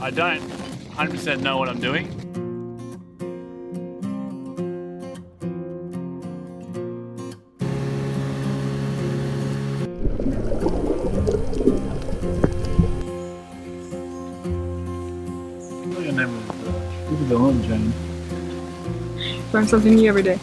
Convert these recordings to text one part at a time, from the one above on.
I don't 100% know what I'm doing. Look at the one, Jane. Learn something new every day.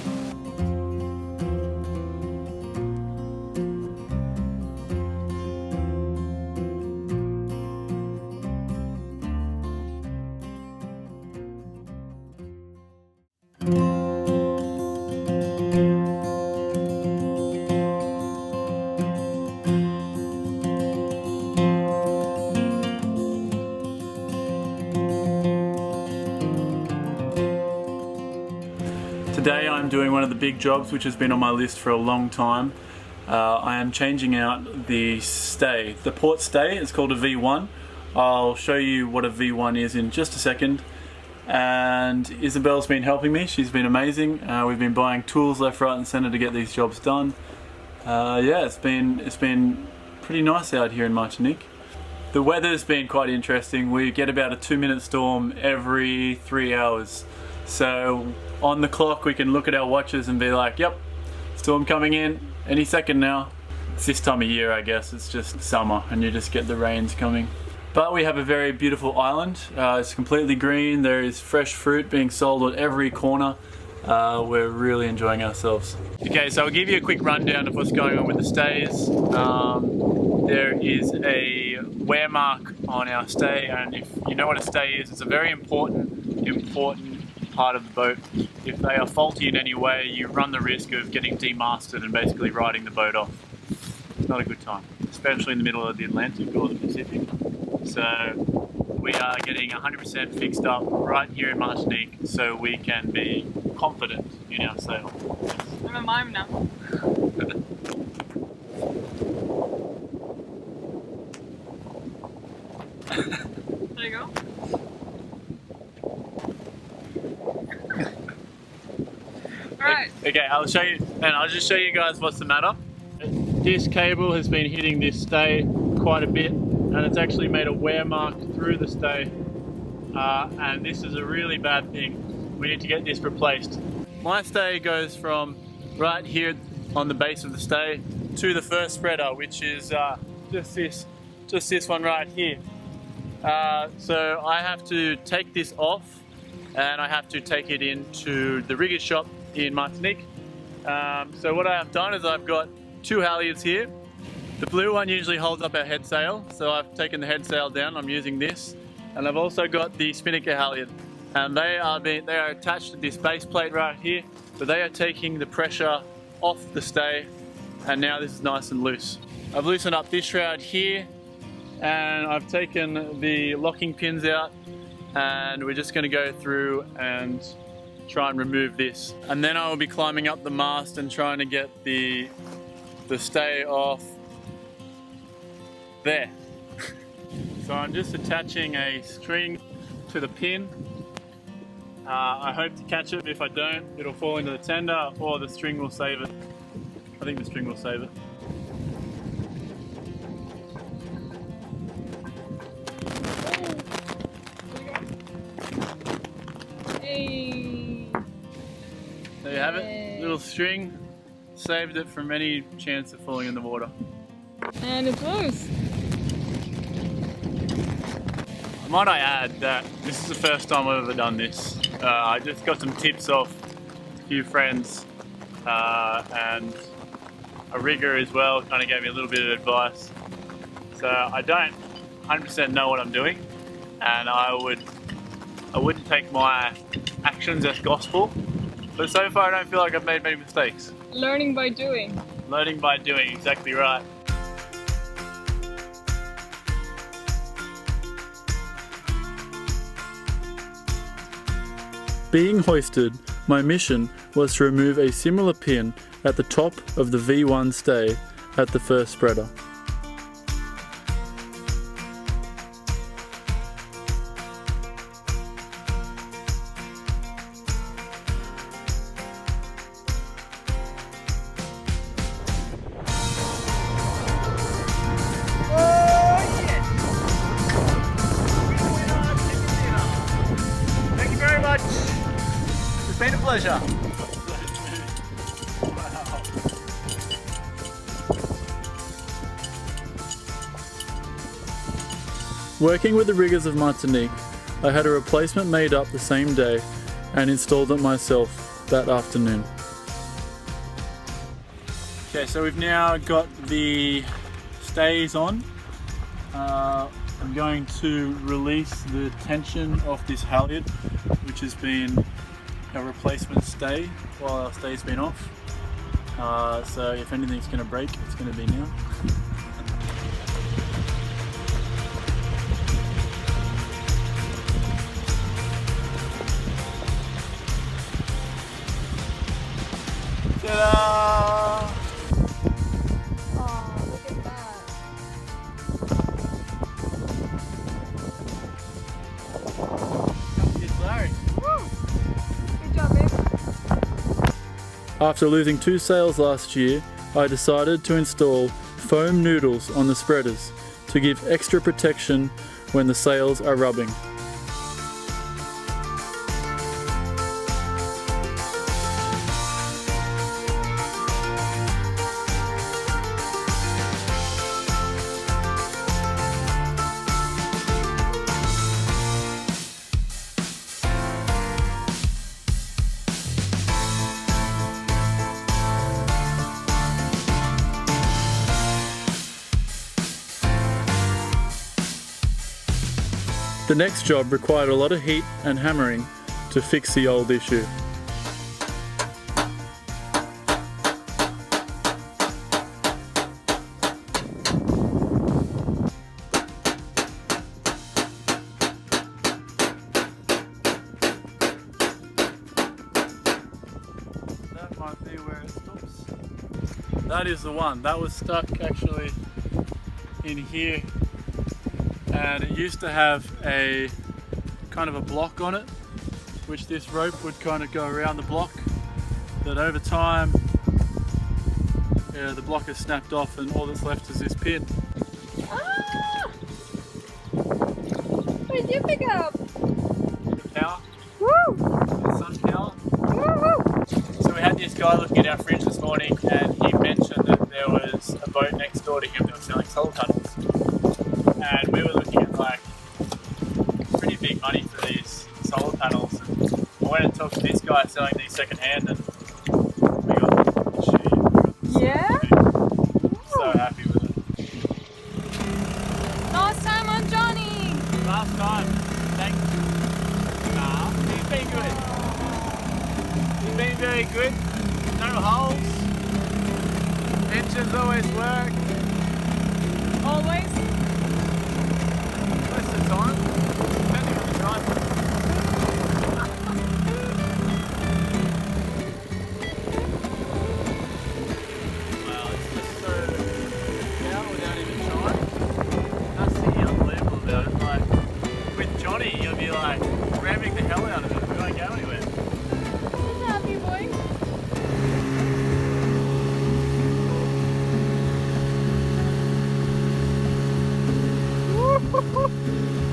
Today I'm doing one of the big jobs which has been on my list for a long time. I am changing out the stay. The port stay is called a V1. I'll show you what a V1 is in just a second. And Isabel's been helping me. She's been amazing. We've been buying tools left, right and centre to get these jobs done. Yeah, it's been pretty nice out here in Martinique. The weather's been quite interesting. We get about a 2-minute storm every 3 hours. So on the clock we can look at our watches and be like, yep, storm coming in any second now. It's this time of year, I guess. It's just summer and you just get the rains coming. But we have a very beautiful island. It's completely green. There is fresh fruit being sold at every corner. We're really enjoying ourselves. Okay, so I'll give you a quick rundown of what's going on with the stays. There is a wear mark on our stay, and if you know what a stay is, it's a very important part of the boat. If they are faulty in any way, you run the risk of getting demasted and basically riding the boat off. It's not a good time, especially in the middle of the Atlantic or the Pacific. So we are getting 100% fixed up right here in Martinique so we can be confident in our sail. I'm a mime now. There you go. Alright. Okay, I'll show you, and I'll just show you guys what's the matter. This cable has been hitting this stay quite a bit, and it's actually made a wear mark through the stay. And this is a really bad thing. We need to get this replaced. My stay goes from right here on the base of the stay to the first spreader, which is just this one right here. So I have to take this off and I have to take it into the rigger's shop in Martinique. So what I have done is I've got 2 halyards here. The blue one usually holds up our head sail, so I've taken the head sail down. I'm using this, and I've also got the spinnaker halyard, and they are attached to this base plate right here. So they are taking the pressure off the stay, and now this is nice and loose. I've loosened up this shroud here, and I've taken the locking pins out, and we're just going to go through and try and remove this. And then I will be climbing up the mast and trying to get the stay off there. So I'm just attaching a string to the pin. I hope to catch it. If I don't, it'll fall into the tender or the string will save it. I think the string will save it. Hey. There you have it. Little string. Saved it from any chance of falling in the water. And it's loose. Might I add that this is the first time I've ever done this. I just got some tips off a few friends and a rigger as well, kind of gave me a little bit of advice. So I don't 100% know what I'm doing, and I wouldn't take my actions as gospel, but so far I don't feel like I've made many mistakes. Learning by doing. Learning by doing, exactly right. Being hoisted, my mission was to remove a similar pin at the top of the V1 stay at the first spreader. pleasure. Working with the riggers of Martinique, I had a replacement made up the same day and installed it myself that afternoon. Okay, so we've now got the stays on. I'm going to release the tension off this halyard, which has been a replacement stay while our stay's been off. So if anything's going to break, it's going to be now. Ta-da! Oh, look at that. Woo! Good job, babe. After losing 2 sails last year, I decided to install foam noodles on the spreaders to give extra protection when the sails are rubbing. The next job required a lot of heat and hammering to fix the old issue. That might be where it stops. That is the one. That was stuck actually in here. And it used to have a kind of a block on it, which this rope would kind of go around the block. But over time, the block has snapped off and all that's left is this pin. Ah! What did you pick up? The power, Woo! the sun power. Woo! So we had this guy looking at our fridge this morning and he mentioned that there was a boat next door to him that was selling solar panels. And we were looking at like pretty big money for these solar panels. And I went and talked to this guy selling these second hand and we got the cheap. Yeah? So happy with it. Last time on Johnny! Last time, thank you. Nah, he's been good. He's been very good. No holes. Engines always work. Always? Most of the time, depending on the driver. Wow, it's just so down without even trying. That's the unbelievable about it. Like, with Johnny, you'll be like ramming the hell out of it. We won't go anywhere. He's happy, boy.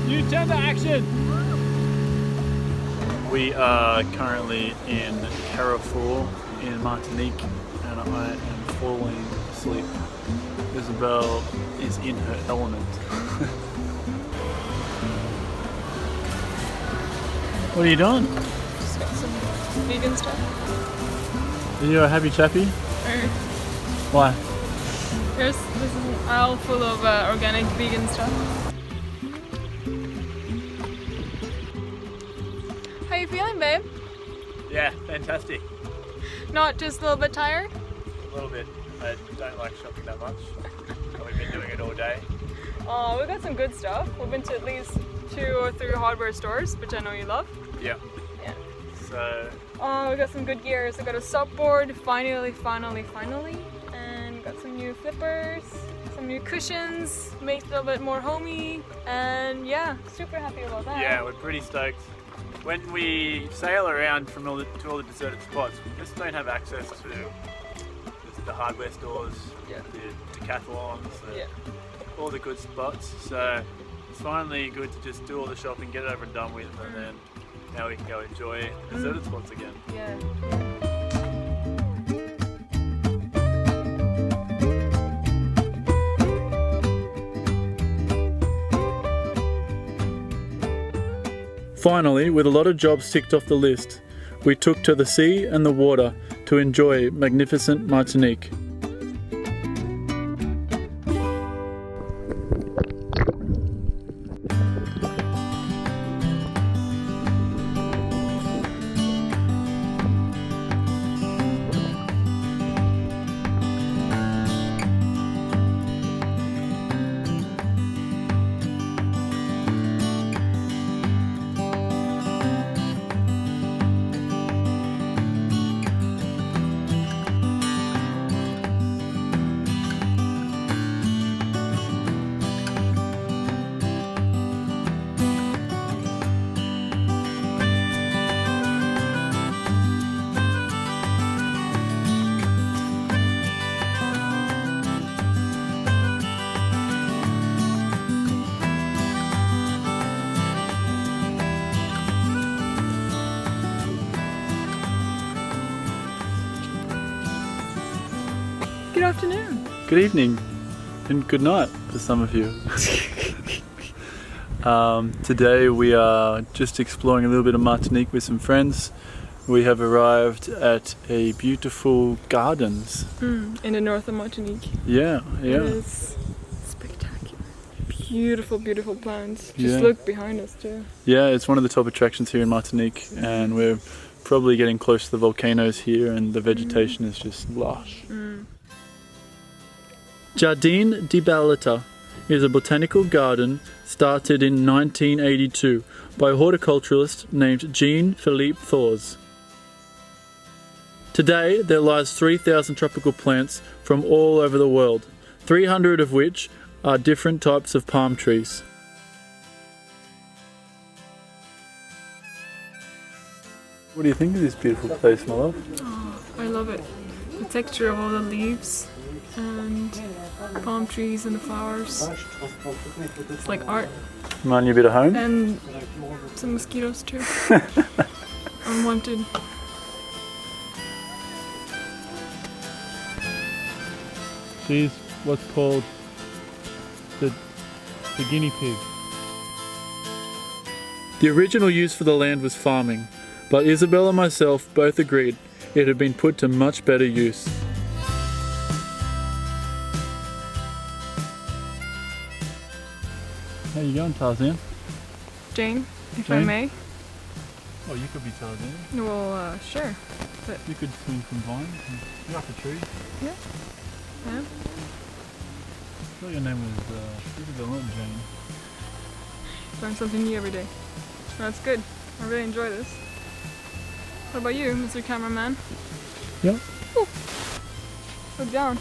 New tender action! We are currently in Carrefour in Martinique and I am falling asleep. Isabel is in her element. What are you doing? Just got some vegan stuff. Are you a happy chappy? Why? This is an aisle full of organic vegan stuff. How you feeling, babe? Yeah, fantastic. Not just a little bit tired? A little bit. I don't like shopping that much. And we've been doing it all day. Oh, we got some good stuff. We've been to at least 2 or 3 hardware stores, which I know you love. Yeah. Yeah. So, Oh, we got some good gears. We got a supboard, finally. And got some new flippers, some new cushions, make it a little bit more homey. And yeah, super happy about that. yeah, we're pretty stoked. When we sail around to all the deserted spots, we just don't have access to the hardware stores, Yeah. the decathlons, Yeah. all the good spots. So it's finally good to just do all the shopping, get it over and done with, and then Now we can go enjoy deserted spots again. Yeah. Finally, with a lot of jobs ticked off the list, we took to the sea and the water to enjoy magnificent Martinique. Good afternoon. Good evening and good night for some of you. Today we are just exploring a little bit of Martinique with some friends. We have arrived at a beautiful gardens. In the north of Martinique. Yeah. It is spectacular. Beautiful, beautiful plants. Just Yeah. look behind us too. Yeah, it's one of the top attractions here in Martinique, and we're probably getting close to the volcanoes here, and the vegetation is just lush. Jardin di Bellata is a botanical garden started in 1982 by a horticulturalist named Jean-Philippe Thors. Today there lies 3,000 tropical plants from all over the world, 300 of which are different types of palm trees. What do you think of this beautiful place, my love? Oh, I love it. The texture of all the leaves and palm trees and the flowers. It's like art. Remind you a bit of home? And some mosquitoes too. Unwanted. She's what's called the guinea pig. The original use for the land was farming, but Isabel and myself both agreed it had been put to much better use. How you going, Tarzan? Jane, if I Jane? may. Oh, you could be Tarzan. Well, sure. You could swing from vines. You're up a tree. Yeah. I thought your name was Isabel, not Jane. Learn something new every day. That's good. I really enjoy this. What about you, Mr. Cameraman? Yep. Ooh. Look down.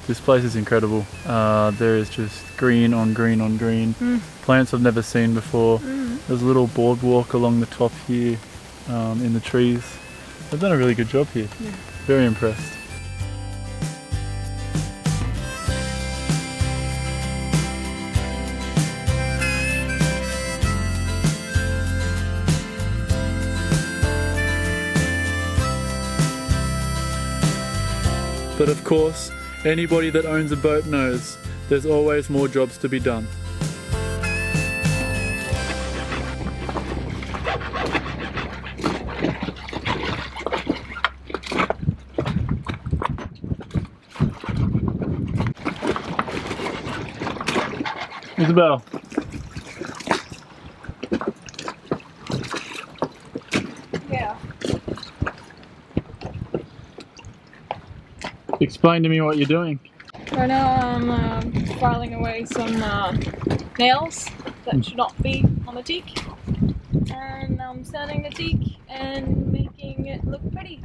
This place is incredible. There is just green on green on green. Plants I've never seen before. There's a little boardwalk along the top here in the trees. They've done a really good job here. Yeah. Very impressed. But of course, anybody that owns a boat knows there's always more jobs to be done. Isabel. Yeah. Explain to me what you're doing. Right now I'm filing away some nails that should not be on the teak. And I'm sanding the teak and making it look pretty.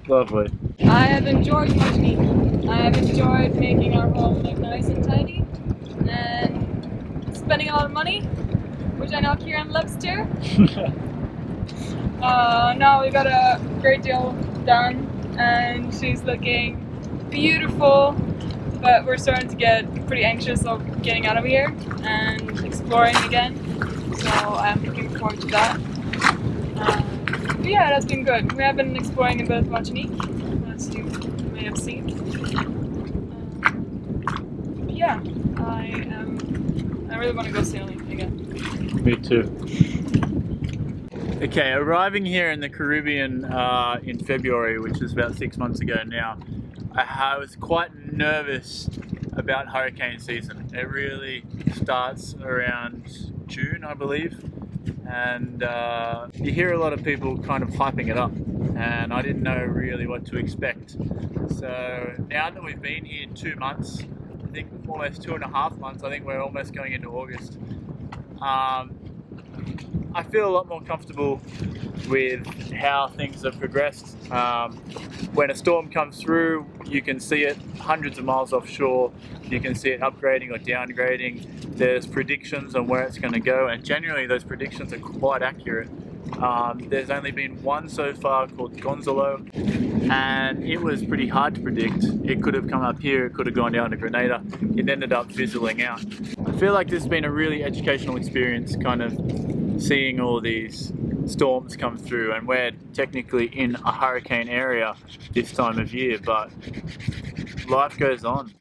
Lovely. I have enjoyed Martinique. I have enjoyed making our home look nice and tidy. And spending a lot of money, which I know Kieran loves too. Now we got a great deal done and she's looking beautiful, but we're starting to get pretty anxious of getting out of here and exploring again. So I'm looking forward to that. But yeah, that's been good. We have been exploring a bit of Martinique, as you may have seen. But yeah, I really want to go sailing again. Me too. Okay, arriving here in the Caribbean in February, which is about 6 months ago now, I was quite nervous about hurricane season. It really starts around June, I believe, and you hear a lot of people kind of hyping it up, and I didn't know really what to expect. So now that we've been here 2 months, I think almost 2.5 months, I think we're almost going into August, I feel a lot more comfortable with how things have progressed. When a storm comes through, you can see it hundreds of miles offshore. You can see it upgrading or downgrading. There's predictions on where it's going to go, and generally those predictions are quite accurate. There's only been one so far called Gonzalo, and it was pretty hard to predict. It could have come up here, it could have gone down to Grenada. It ended up fizzling out. I feel like this has been a really educational experience, kind of seeing all these storms come through, and we're technically in a hurricane area this time of year, but life goes on.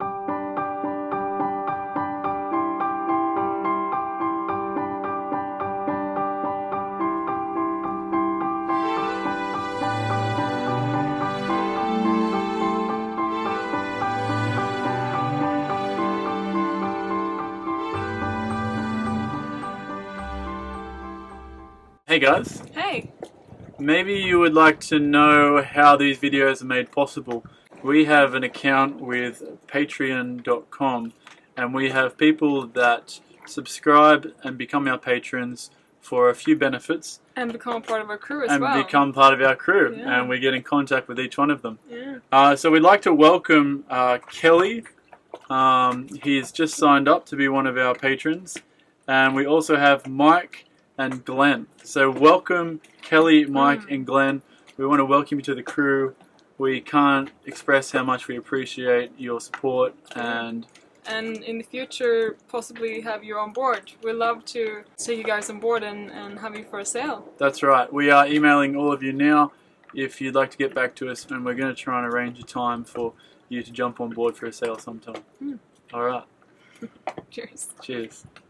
Hey guys, Hey! maybe you would like to know how these videos are made possible. We have an account with patreon.com, and we have people that subscribe and become our patrons for a few benefits. And become a part of our crew as and well. become part of our crew, Yeah. and we get in contact with each one of them. Yeah. So we'd like to welcome Kelly. He's just signed up to be one of our patrons, and we also have Mike and Glenn. So welcome Kelly, Mike and Glenn. We want to welcome you to the crew. We can't express how much we appreciate your support, and in the future possibly have you on board. We'd love to take you guys on board and have you for a sail. that's right. We are emailing all of you now if you'd like to get back to us, and we're going to try and arrange a time for you to jump on board for a sail sometime. All right. Cheers. Cheers.